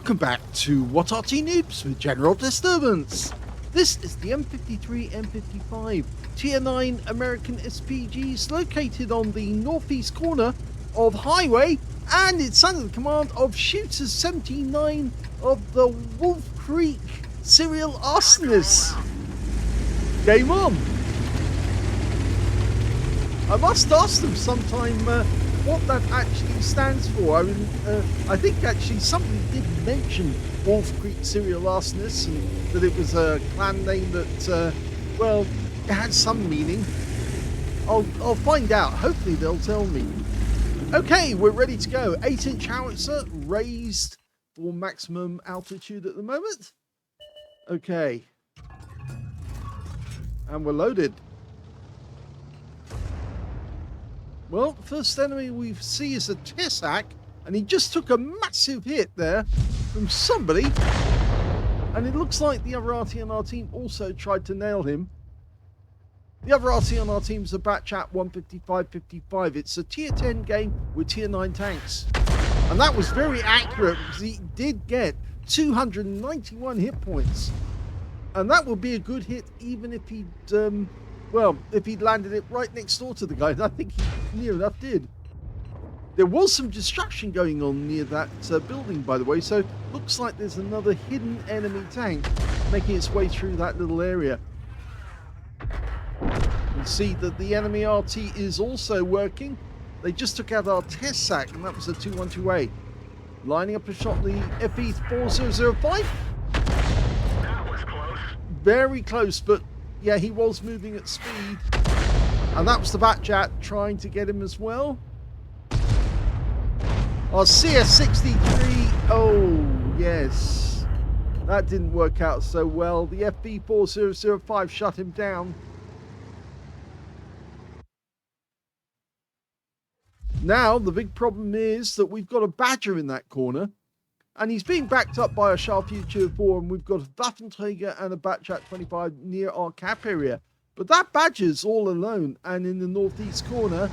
Welcome back to What Arty Noobs with General Disturbance. This is the M53 M55 Tier 9 American SPGs located on the northeast corner of Highway, and it's under the command of shootr79 of the Wolf Creek serial arsonists. Game on! I must ask them sometime what that actually stands for. I mean, I think actually somebody did mention Wolf Creek serial arsonists and that it was a clan name that, well, it had some meaning. I'll find out. Hopefully they'll tell me. Okay, we're ready to go. 8-inch howitzer raised for maximum altitude at the moment. Okay. And we're loaded. Well, first enemy we see is a Tessac, and he just took a massive hit there from somebody. And it looks like the other Arty on our team also tried to nail him. The other Arty on our team is a Batchat 155-55. It's a tier 10 game with tier 9 tanks. And that was very accurate because he did get 291 hit points. And that would be a good hit even if he'd, well, if he'd landed it right next door to the guy. And I think he near enough did. There was some destruction going on near that building, by the way. So looks like there's another hidden enemy tank making its way through that little area. You see that the enemy RT is also working. They just took out our Tessac, and that was a 212A. Lining up a shot the FE4005. That was close. Very close, but yeah, he was moving at speed. And that was the Batchat trying to get him as well. Our CS63, oh yes. That didn't work out so well. The FE4005 shut him down. Now, the big problem is that we've got a Badger in that corner, and he's being backed up by a Scharfschütze 4, and we've got a Waffenträger and a Batchat 25 near our cap area. But that Badger's all alone and in the northeast corner,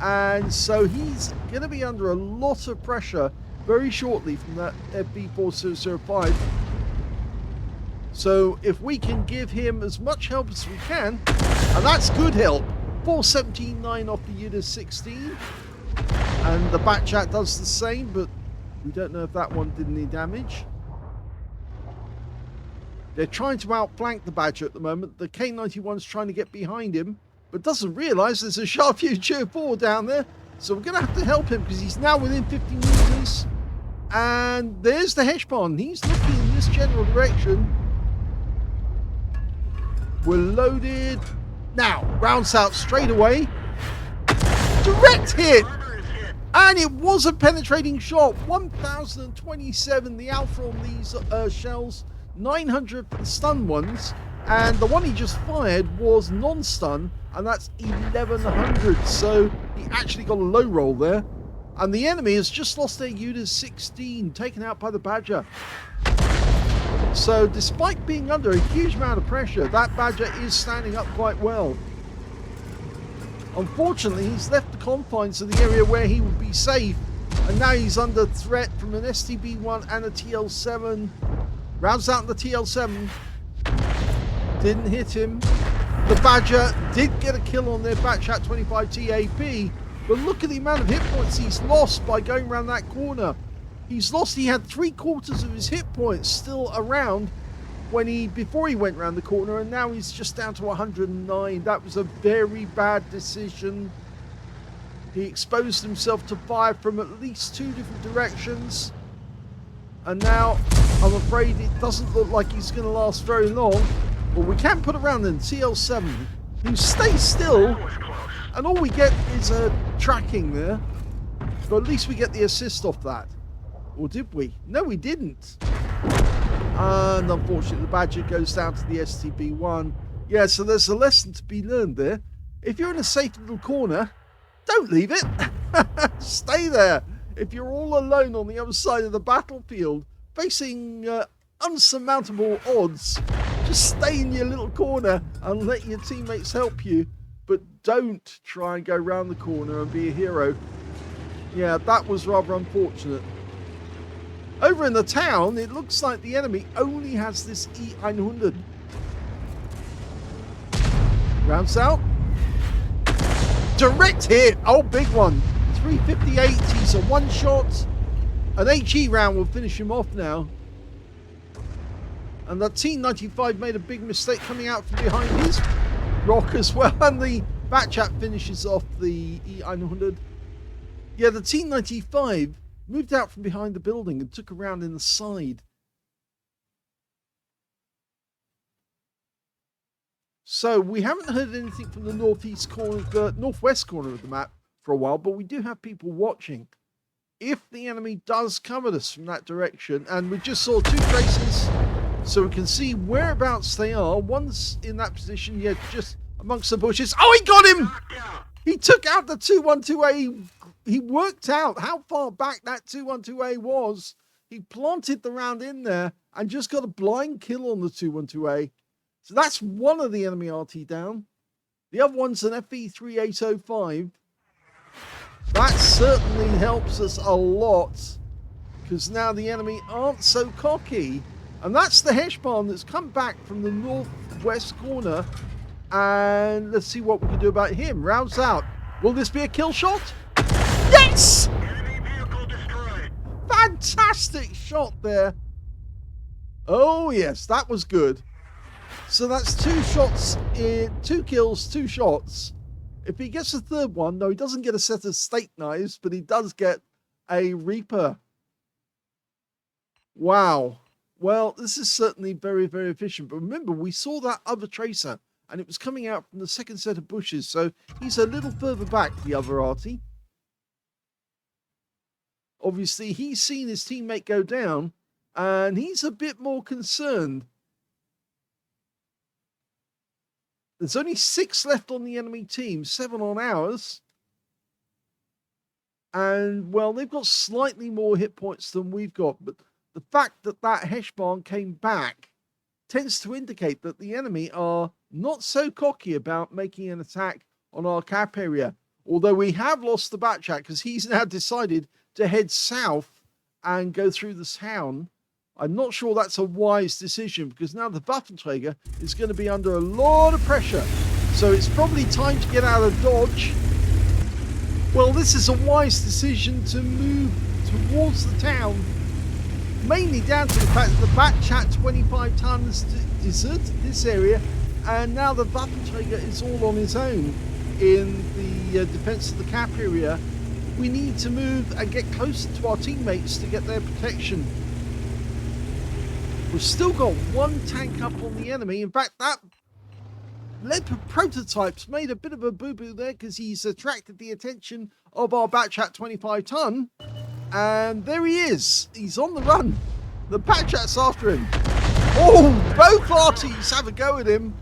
and so he's going to be under a lot of pressure very shortly from that FE4005. So if we can give him as much help as we can, and that's good help, 479 off the unit 16. And the Batchat does the same, but we don't know if that one did any damage. They're trying to outflank the Badger at the moment. The K91's trying to get behind him, but doesn't realise there's a Scharfschütze 4 down there. So we're going to have to help him because he's now within 50 meters. And there's the Heshbon. He's looking in this general direction. We're loaded. Now, rounds out straight away. Direct hit! And it was a penetrating shot. 1027 the alpha on these shells, 900 for the stun ones, and the one he just fired was non-stun, and that's 1100. So he actually got a low roll there. And the enemy has just lost their unit 16, taken out by the Badger. So despite being under a huge amount of pressure, that Badger is standing up quite well. Unfortunately, he's left the confines of the area where he would be safe, and now he's under threat from an STB-1 and a TL-7. Rounds out the TL-7. Didn't hit him. The Badger did get a kill on their Batchat 25 TAP, but look at the amount of hit points he's lost by going around that corner. He had 3/4 of his hit points still around before he went around the corner, and now he's just down to 109. That was a very bad decision. He exposed himself to fire from at least 2 different directions, and now I'm afraid it doesn't look like he's going to last very long. But we can put around in TL7, who stays still, and all we get is a tracking there, but at least we get the assist off that. Or did we? No, we didn't. And unfortunately, the Badger goes down to the STB-1. Yeah, so there's a lesson to be learned there. If you're in a safe little corner, don't leave it. Stay there. If you're all alone on the other side of the battlefield, facing unsurmountable odds, just stay in your little corner and let your teammates help you. But don't try and go round the corner and be a hero. Yeah, that was rather unfortunate. Over in the town, it looks like the enemy only has this E100. Rounds out. Direct hit. Oh, big one. 358. He's a one shot. An HE round will finish him off now. And that T95 made a big mistake coming out from behind his rock as well. And the Batchat finishes off the E100. Yeah, the T95 moved out from behind the building and took a round in the side. So we haven't heard anything from the northwest corner of the map for a while, but we do have people watching. If the enemy does come at us from that direction, and we just saw two traces, so we can see whereabouts they are. One's in that position, yeah, just amongst the bushes. Oh, he got him! He took out the 212A. He worked out how far back that 212A was. He planted the round in there and just got a blind kill on the 212A. So that's one of the enemy RT down. The other one's an FE3 805. That certainly helps us a lot, because now the enemy aren't so cocky. And that's the Heshbon that's come back from the northwest corner. And let's see what we can do about him. Rounds out. Will this be a kill shot? Yes! Enemy vehicle destroyed. Fantastic shot there. Oh yes, that was good. So that's 2 shots, 2 kills, 2 shots. If he gets a third one, no, he doesn't get a set of steak knives, but he does get a Reaper. Wow. Well, this is certainly very, very efficient. But remember, we saw that other tracer, and it was coming out from the second set of bushes. So he's a little further back, the other Arty. Obviously, he's seen his teammate go down, and he's a bit more concerned. There's only 6 left on the enemy team, 7 on ours. And, well, they've got slightly more hit points than we've got. But the fact that that Heshbon came back tends to indicate that the enemy are not so cocky about making an attack on our cap area. Although we have lost the Batchat, because he's now decided to head south and go through the town. I'm not sure that's a wise decision, because now the Waffenträger is going to be under a lot of pressure. So it's probably time to get out of Dodge. Well, this is a wise decision to move towards the town, mainly down to the fact that the Batchat 25 tons deserted this area, and now the Waffenträger is all on his own in the defense of the cap area. We need to move and get closer to our teammates to get their protection. We've still got 1 tank up on the enemy. In fact, that Leopard prototype's made a bit of a boo-boo there, because he's attracted the attention of our Batchat 25 ton. And there he is. He's on the run. The Batchat's after him. Oh, both Arties have a go at him.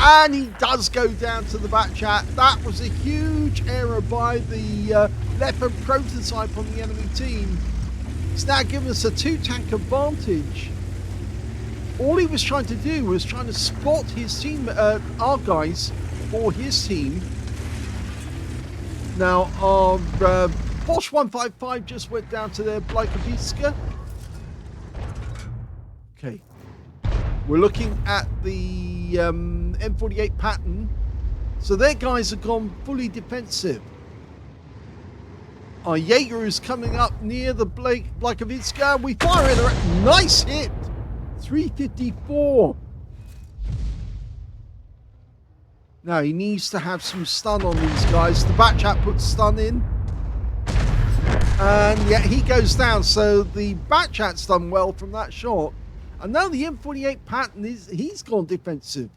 And he does go down to the Batchat. That was a huge error by the Leopard prototype on the enemy team. It's now given us a 2-tank advantage. All he was trying to do was trying to spot his team, our guys, for his team. Now, our Porsche 155 just went down to their Blikavitska. Okay. We're looking at the M48 pattern. So their guys have gone fully defensive. Our Jaeger is coming up near the Blikavitska. We fire it around. Nice hit. 354. Now he needs to have some stun on these guys. The Batchat puts stun in. And yeah, he goes down. So the Batchat's done well from that shot. And now the M48 pattern he's gone defensive.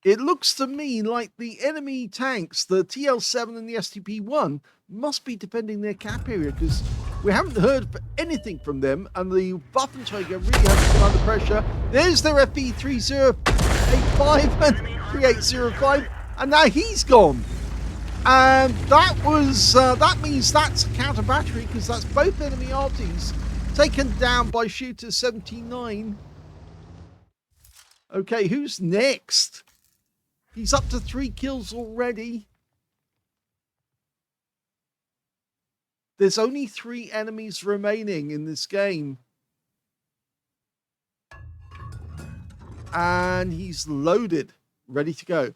It looks to me like the enemy tanks, the TL7 and the STP-1, must be defending their cap area, because we haven't heard anything from them, and the Waffenträger really haven't been under pressure. There's their FE3085 and 3805, and now he's gone. And that was that means that's a counter battery, because that's both enemy arties taken down by shootr79. Okay, who's next? He's up to 3 kills already. There's only 3 enemies remaining in this game. And he's loaded, ready to go.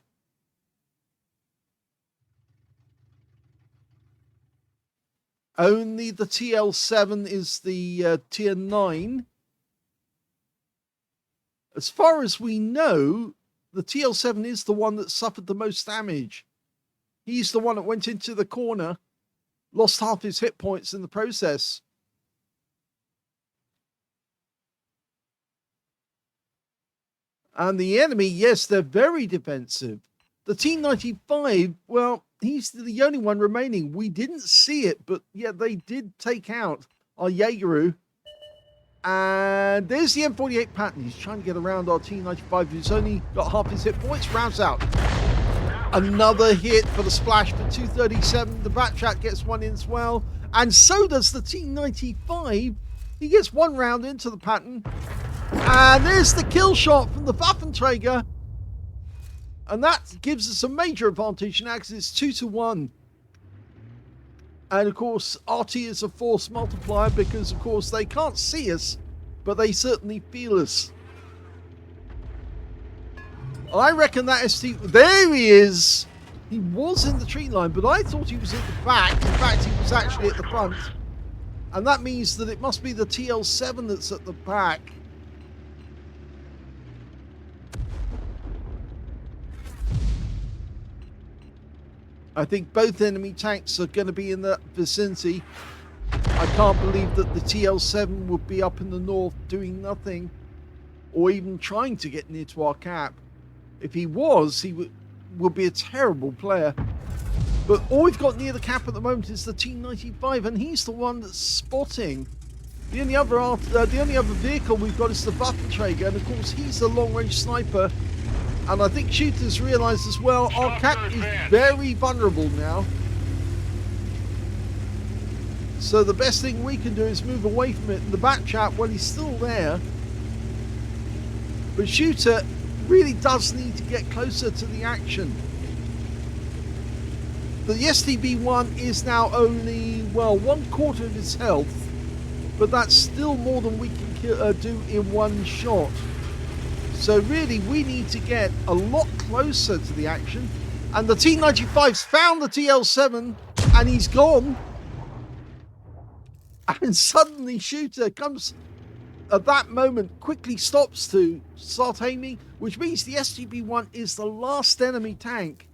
Only the TL7 is the tier 9. As far as we know, the TL7 is the one that suffered the most damage. He's the one that went into the corner, lost half his hit points in the process. And the enemy, yes, they're very defensive. The T95, well, he's the only one remaining. We didn't see it, but yeah, they did take out our Jaegeru. And there's the M48 pattern. He's trying to get around our T95, who's only got half his hit points. Rounds out. Another hit for the splash for 237. The Batchat gets one in as well. And so does the T95. He gets one round into the pattern. And there's the kill shot from the Waffenträger. And that gives us a major advantage now because it's 2-1. And of course, Arty is a force multiplier because, of course, they can't see us, but they certainly feel us. I reckon that ST... There he is! He was in the tree line, but I thought he was at the back. In fact, he was actually at the front. And that means that it must be the TL7 that's at the back. I think both enemy tanks are going to be in that vicinity. I can't believe that the TL7 would be up in the north doing nothing or even trying to get near to our cap. If he was, he would be a terrible player. But all we've got near the cap at the moment is the T95, and he's the one that's spotting. The only other vehicle we've got is the Waffenträger, and of course he's the long-range sniper. And I think shooters realise as well, our cap is very vulnerable now. So the best thing we can do is move away from it. And the Batchat, well, he's still there. But shooter really does need to get closer to the action. The STB1 is now only, well, 1/4 of his health. But that's still more than we can do in one shot. So really, we need to get a lot closer to the action. And the T95's found the TL7, and he's gone. And suddenly, shooter comes at that moment, quickly stops to start aiming, which means the STB1 is the last enemy tank,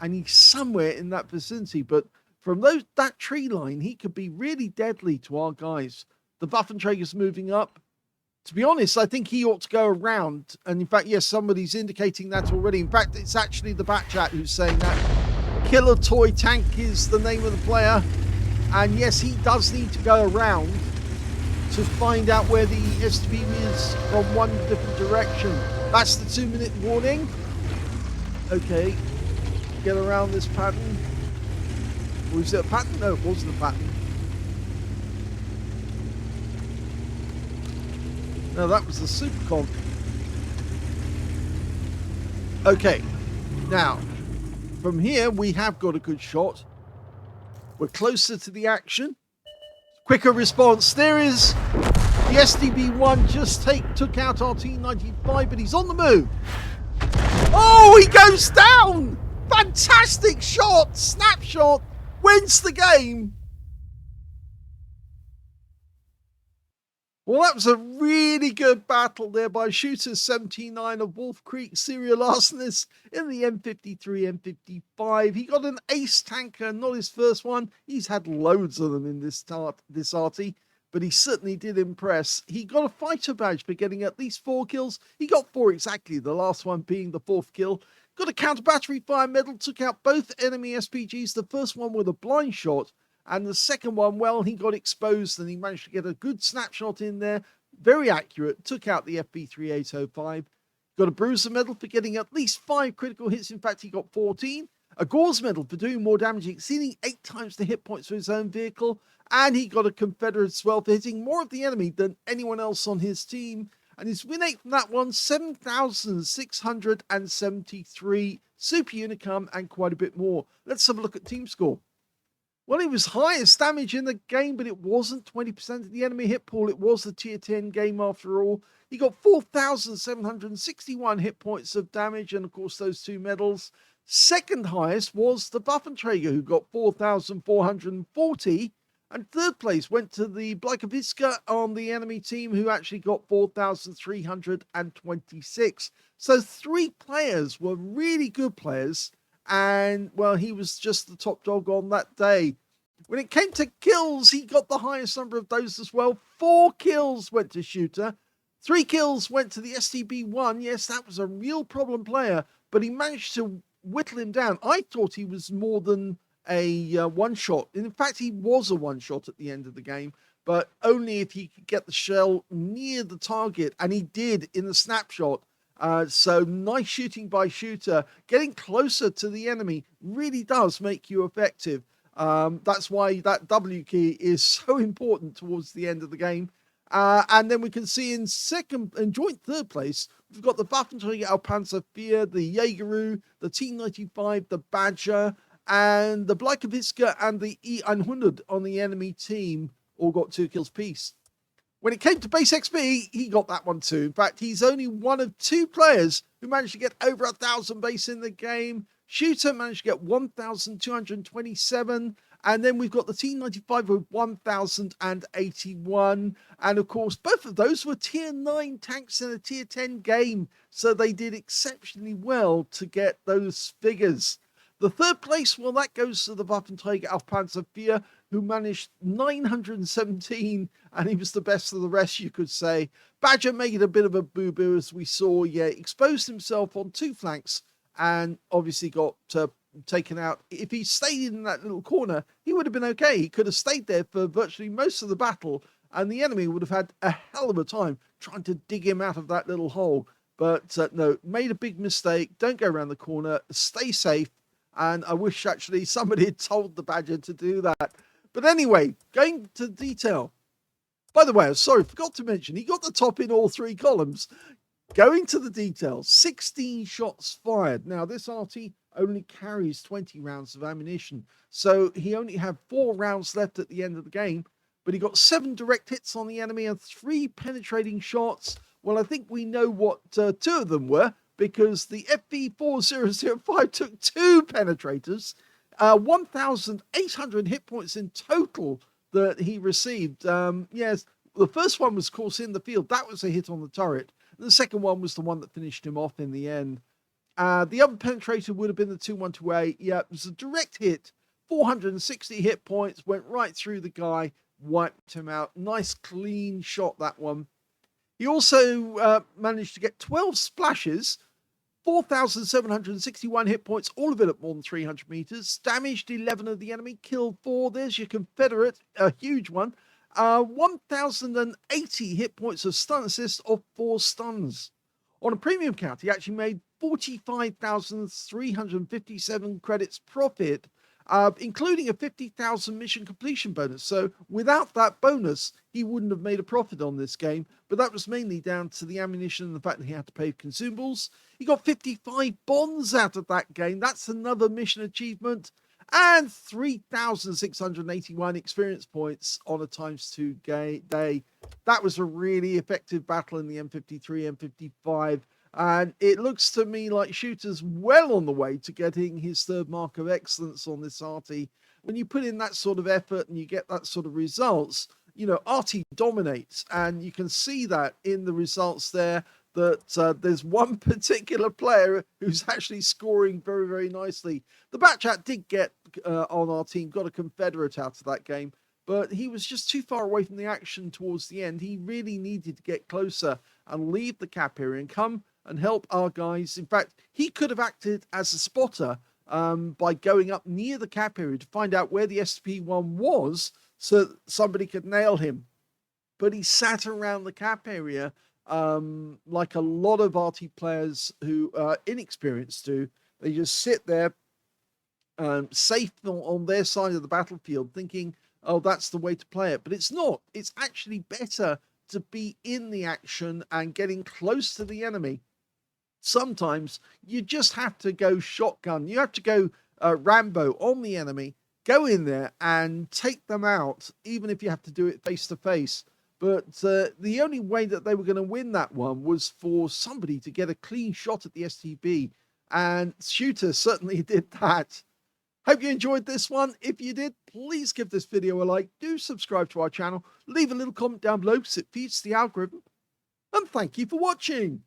and he's somewhere in that vicinity. But from that tree line, he could be really deadly to our guys. The Waffenträger's moving up. To be honest, I think he ought to go around. And in fact, yes, somebody's indicating that already. In fact, it's actually the Batchat who's saying that. Killer Toy Tank is the name of the player. And yes, he does need to go around to find out where the STB is from one different direction. That's the 2-minute warning. Okay, get around this pattern. Was it a pattern? No, it wasn't a pattern. No, that was the Supercon. Okay, now, from here we have got a good shot. We're closer to the action. Quicker response. There is the STB1 just took out our T95, but he's on the move. Oh, he goes down! Fantastic shot! Snapshot wins the game. Well, that was a really good battle there by shootr79 of Wolf Creek serial arsonist in the M53, M55. He got an ace tanker, not his first one. He's had loads of them in this Arty, but he certainly did impress. He got a fighter badge for getting at least 4 kills. He got 4 exactly, the last one being the 4th kill. Got a counter battery fire medal, took out both enemy SPGs, the first one with a blind shot, and the second one, well, he got exposed and he managed to get a good snapshot in there. Very accurate. Took out the FB3805. Got a bruiser medal for getting at least 5 critical hits. In fact, he got 14. A Gauze medal for doing more damage, exceeding 8 times the hit points for his own vehicle. And he got a Confederate as well for hitting more of the enemy than anyone else on his team. And his win rate from that one, 7,673 super unicum and quite a bit more. Let's have a look at team score. Well, he was highest damage in the game, but it wasn't 20% of the enemy hit pool. It was the tier 10 game after all. He got 4,761 hit points of damage, and of course, those 2 medals. Second highest was the Waffenträger, who got 4,440. And third place went to the Bleikerwitzka on the enemy team, who actually got 4,326. So 3 players were really good players. And, well, he was just the top dog on that day. When it came to kills, he got the highest number of those as well. 4 kills went to Shootr. 3 kills went to the STB1. Yes, that was a real problem player, but he managed to whittle him down. I thought he was more than a one-shot. In fact, he was a one-shot at the end of the game, but only if he could get the shell near the target, and he did in the snapshot. So nice shooting by Shootr. Getting closer to the enemy really does make you effective. That's why that W key is so important towards the end of the game. And then we can see in joint third place, we've got the Waffenträger Panzer IV, the Jägeru, the T95, the Badger, and the Bleikerwitzka and the E100 on the enemy team all got 2 kills piece. When it came to base XP, he got that one too. In fact, he's only one of 2 players who managed to get over 1,000 base in the game. Shootr managed to get 1,227. And then we've got the T95 with 1,081. And of course, both of those were tier 9 tanks in a tier 10 game. So they did exceptionally well to get those figures. The third place, well, that goes to the Waffenträger Panzer IV, who managed 917, and he was the best of the rest, you could say. Badger made a bit of a boo-boo, as we saw. Yeah, exposed himself on 2 flanks, and obviously got taken out. If he stayed in that little corner, he would have been okay. He could have stayed there for virtually most of the battle, and the enemy would have had a hell of a time trying to dig him out of that little hole. But no, made a big mistake. Don't go around the corner. Stay safe. And I wish actually somebody had told the Badger to do that. But anyway, going to detail. By the way, sorry, forgot to mention, he got the top in all 3 columns. Going to the details, 16 shots fired. Now, this Arty only carries 20 rounds of ammunition. So he only had 4 rounds left at the end of the game. But he got 7 direct hits on the enemy and 3 penetrating shots. Well, I think we know what 2 of them were, because the FV4005 took 2 penetrators, 1,800 hit points in total that he received. Yes, the first one was, of course, in the field. That was a hit on the turret. The second one was the one that finished him off in the end. The other penetrator would have been the 2128. Yeah, it was a direct hit. 460 hit points, went right through the guy, wiped him out. Nice, clean shot, that one. He also managed to get 12 splashes, 4,761 hit points, all of it at more than 300 meters. Damaged 11 of the enemy, killed 4. There's your Confederate, a huge one. 1,080 hit points of stun assist of 4 stuns. On a premium count, he actually made 45,357 credits profit, including a 50,000 mission completion bonus. So without that bonus, he wouldn't have made a profit on this game, but that was mainly down to the ammunition and the fact that he had to pay consumables. He got 55 bonds out of that game. That's another mission achievement. And 3,681 experience points on a ×2 day. That was a really effective battle in the M53, M55. And it looks to me like Shootr's well on the way to getting his 3rd mark of excellence on this Arty. When you put in that sort of effort and you get that sort of results, you know, Arty dominates. And you can see that in the results there, that there's one particular player who's actually scoring very, very nicely. The Batchat did get on our team, got a Confederate out of that game, but he was just too far away from the action towards the end. He really needed to get closer and leave the cap area and come and help our guys. In fact, he could have acted as a spotter by going up near the cap area to find out where the SP1 was so that somebody could nail him. But he sat around the cap area like a lot of Arty players who are inexperienced do. They just sit there safe on their side of the battlefield thinking, oh, that's the way to play it. But it's not. It's actually better to be in the action and getting close to the enemy. Sometimes you just have to go shotgun. You have to go Rambo on the enemy go in there and take them out, even if you have to do it face to face. But the only way that they were going to win that one was for somebody to get a clean shot at the STB. And Shooter certainly did that. Hope you enjoyed this one. If you did, please give this video a like. Do subscribe to our channel. Leave a little comment down below because it feeds the algorithm. And thank you for watching.